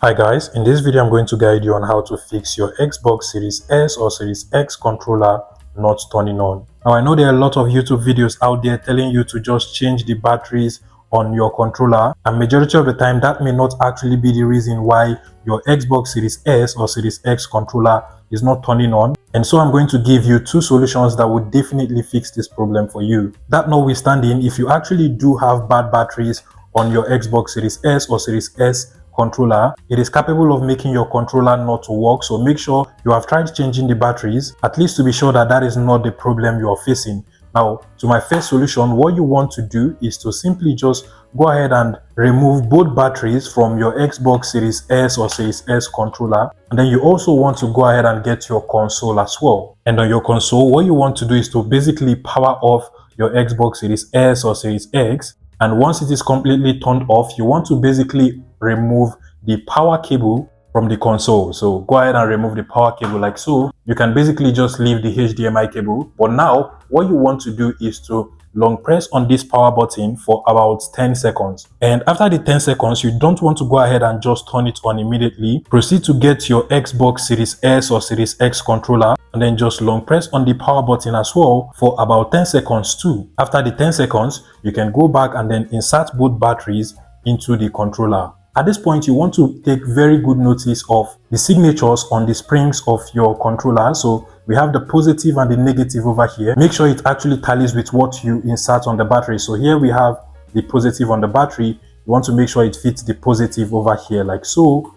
Hi guys, in this video I'm going to guide you on how to fix your Xbox Series S or Series X controller not turning on. Now I know there are a lot of YouTube videos out there telling you to just change the batteries on your controller, and majority of the time that may not actually be the reason why your Xbox Series S or Series X controller is not turning on. And so I'm going to give you two solutions that would definitely fix this problem for you. That notwithstanding, if you actually do have bad batteries on your Xbox Series S or Series S controller, it is capable of making your controller not to work. So make sure you have tried changing the batteries, at least to be sure that that is not the problem you are facing. Now, to my first solution, what you want to do is to simply just go ahead and remove both batteries from your Xbox Series S or Series S controller. And then you also want to go ahead and get your console as well. And on your console, what you want to do is to basically power off your Xbox Series S or Series X. And once it is completely turned off, you want to basically remove the power cable from the console. So go ahead and remove the power cable like so. You can basically just leave the HDMI cable. But now what you want to do is to long press on this power button for about 10 seconds. And after the 10 seconds, you don't want to go ahead and just turn it on immediately. Proceed to get your Xbox Series S or Series X controller and then just long press on the power button as well for about 10 seconds too. After the 10 seconds, you can go back and then insert both batteries into the controller. At this point, you want to take very good notice of the signatures on the springs of your controller. So we have the positive and the negative over here. Make sure it actually tallies with what you insert on the battery. So here we have the positive on the battery. You want to make sure it fits the positive over here like so.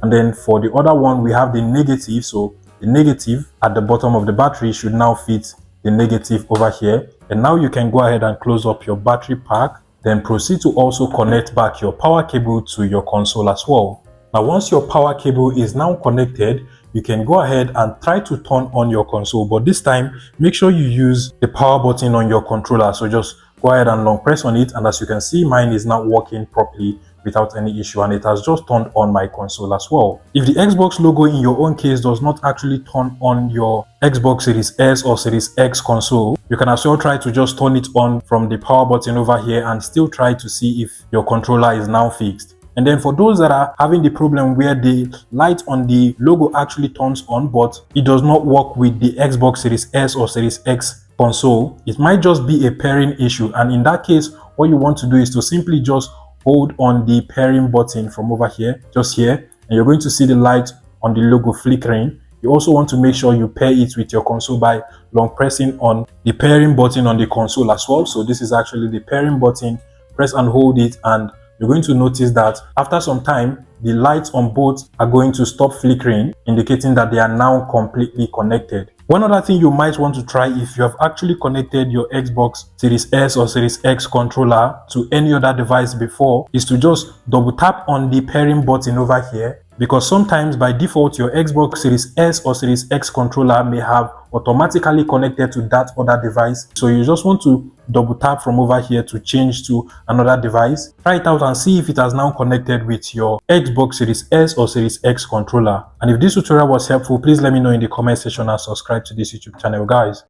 And then for the other one, we have the negative. So the negative at the bottom of the battery should now fit the negative over here. And now you can go ahead and close up your battery pack. Then proceed to also connect back your power cable to your console as well. Now once your power cable is now connected, you can go ahead and try to turn on your console, but this time make sure you use the power button on your controller. So just go ahead and long press on it, and as you can see, mine is now working properly without any issue, and it has just turned on my console as well. If the Xbox logo in your own case does not actually turn on your Xbox Series S or Series X console, you can as well try to just turn it on from the power button over here and still try to see if your controller is now fixed. And then for those that are having the problem where the light on the logo actually turns on but it does not work with the Xbox Series S or Series X console, it might just be a pairing issue. And in that case, what you want to do is to simply just hold on the pairing button from over here, just here, and you're going to see the light on the logo flickering. You also want to make sure you pair it with your console by long pressing on the pairing button on the console as well. So this is actually the pairing button. Press and hold it, and you're going to notice that after some time, the lights on both are going to stop flickering, indicating that they are now completely connected. One other thing you might want to try, if you have actually connected your Xbox Series S or Series X controller to any other device before, is to just double tap on the pairing button over here, because sometimes by default your Xbox Series S or Series X controller may have automatically connected to that other device. So you just want to double tap from over here to change to another device. Try it out and see if it has now connected with your Xbox Series S or Series X controller. And if this tutorial was helpful, please let me know in the comment section and subscribe to this YouTube channel, guys.